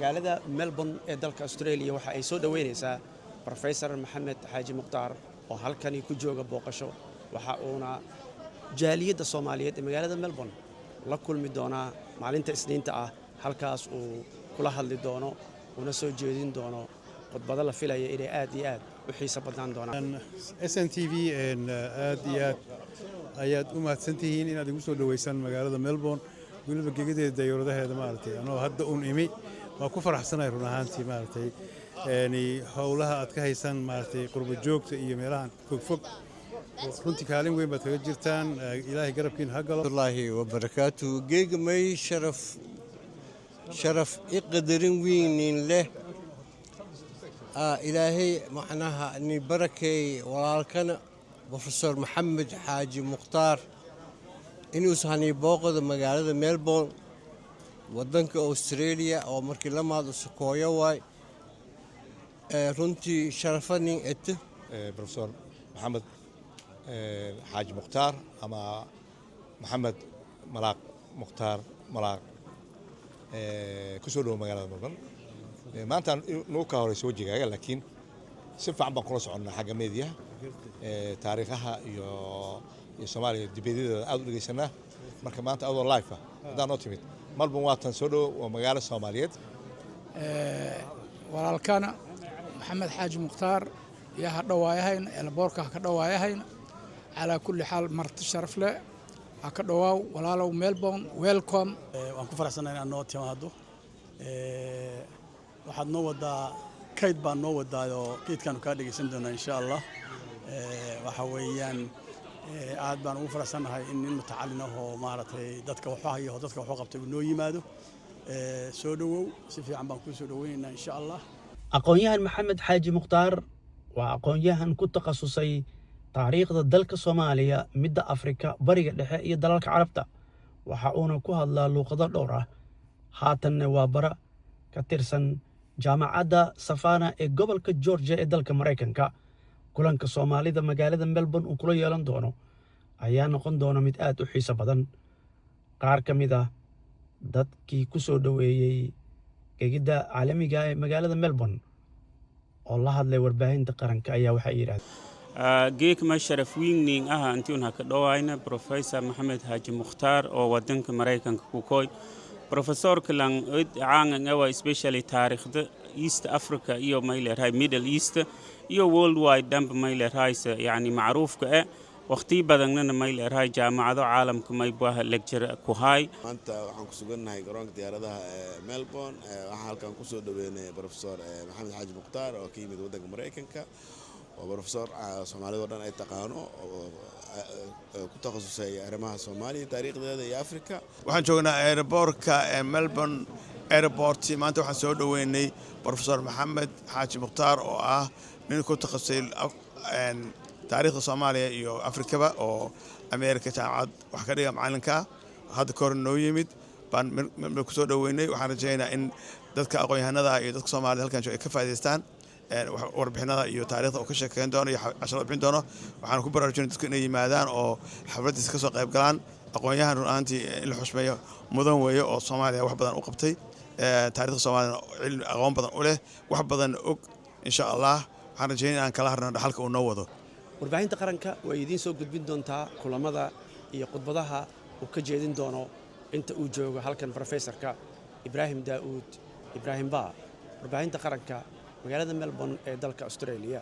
magaalada Melbourne ee dalka Australia waxa ay soo dhaweynaysaa Professor Maxamed Xaaji Mukhtaar oo halkan ku jooga booqasho waxa uuna jaaliyada Soomaaliyeed ee magaalada Melbourne la kulmi doona maalinta Isniinta ah halkaas uu kula hadli doono una soo jeedin doono khudbado la filayo inay aad iyo aad u xiiso badan doonaan SNTV aad iyo aad ayaad u mahadsantihiin inaad igu soo dhaweysaan magaalada Melbourne waliba gegadeeda dayuuradaheeda maartay anoo hadda imay waa ku faraxsanahay run ahaantii maartay howlaha aad ka haysan maartay qurbo joogta iyo meelaha fog runtii kaalin weyn baad kaga jirtaan ilaahay garabkiin ha galo wallaahi wa barakaatu geega may sharaf iqdarin weynin leh ilaahay macnaha ni barakay walaalkana Professor Maxamed Xaaji Mukhtaar inuu sahani booqdo magaalada Melbourne wadanka Australia oo markii la maado Sokooyo way runtii sharafanin Professor Maxamed Xaaji Mukhtaar ama Maxamed Malaaq Mukhtaar Malaaq ku soo dhaw magaalada Melbourne maanta noo ka horeyso wajigaaga laakiin si fiican baan kula soconnaa xagga media taariikhaha iyo Soomaaliya dibeedada aad u dhageysanaa marka maanta adoo live ah hadaan noo timid Melbourne waa tan soo dhaw waa magaalo Soomaaliyeed walaalkana Maxamed Xaaji Mukhtaar yaa dhawaayahayna elboorka ka dhawaayahayna ala kulli xaal marti sharaf leh ka dhawaaw walaalow Melbourne welcome waan ku faraxsanahay inaan noo timaado waxaad noo wadaa kayd baan noo wadaayo kaydkan ka dhageysan doonaa insha Allah waxa weeyaan aad baan ugu faraxsanahay in mutacallin oo maartay dadka wax hayo dadka wax qabtay noo yimaado soo dhawow si fiican baan ku soo dhaweynaynaa insha Allah aqoonyahan Maxamed Xaaji Mukhtaar waa aqoonyahan ku takhasusay taariikhda dalka Soomaaliya midda Afrika bariga dhexe iyo dalalka Carabta waxa uu ku hadlaa luqado dhowr ah haatanna waa bara ka tirsan jaamacadda Savannah ee gobolka Georgia ee dalka Mareykanka kulanka Soomaalida magaalada Melbourne uu kula yeelan doono ayaa noqon doona mid aad u xiiso badan qaar ka mid ah dadkii ku soo dhaweeyay gegida caalamiga ee magaalada Melbourne oo la hadlay warbaahinta qaranka ayaa waxa yiraahdeen geek ma sharaf weynin ah intii ka dhawaayna Professor Maxamed Xaaji Mukhtaar oo wadanka Mareykanka ku kooy Professor kalan caan ah especially taariikhda East Africa iyo Middle East iyo worldwide damb yani macruufka ah waqti badanna jaamacado caalamka baaha lecture ku hay maanta waxaan ku suganahay garoonka diyaaradaha Melbourne waxaan halkan ku soo dhaweynay Professor Maxamed Xaaji Mukhtaar oo ka yimid wadanka Mareykanka oo Professor Soomaaliyeed oo dhan ay taqaano ku takhasusay arrimaha Soomaaliya taariikhdeeda iyo Afrika waxaan joognaa airportka Melbourne airport maanta waxaan soo dhaweynay Professor Maxamed Xaaji Mukhtaar oo ah nin ku takhasusay taariikhda Soomaaliya iyo Afrikaba oo America jaamacad wax ka dhiga macalinka hadda kor noo yimid baan ku soo dhaweynay waxaan rajaynayaa in dadka aqoon-yahanada iyo dadka Soomaaliyeed halkan ay ka faa'iideystaan warbixinada iyo taariikhda oo ka sheekeyn doono iyo casharada bixin doono waxaan ku baraarujinay dadku inay yimaadaan oo xafladiisa ka soo qayb galaan aqoon-yahan run ahaantii in la xushmeeyo mudan weeye oo Soomaaliya wax badan u qabtay taariikhda Soomaaliya cilmi aqoon badan u leh wax badan og insha Allah waxaan rajaynayaa aan kala harno dhaxalka uu noo wado warbaahinta qaranka way idin soo gudbin doontaa kulamada iyo khudbadaha uu ka jeedin doono inta uu joogo halkan Professorka Ibrahim Daawud Ibrahim Ba warbaahinta qaranka magaalada Melbourne ee dalka Australia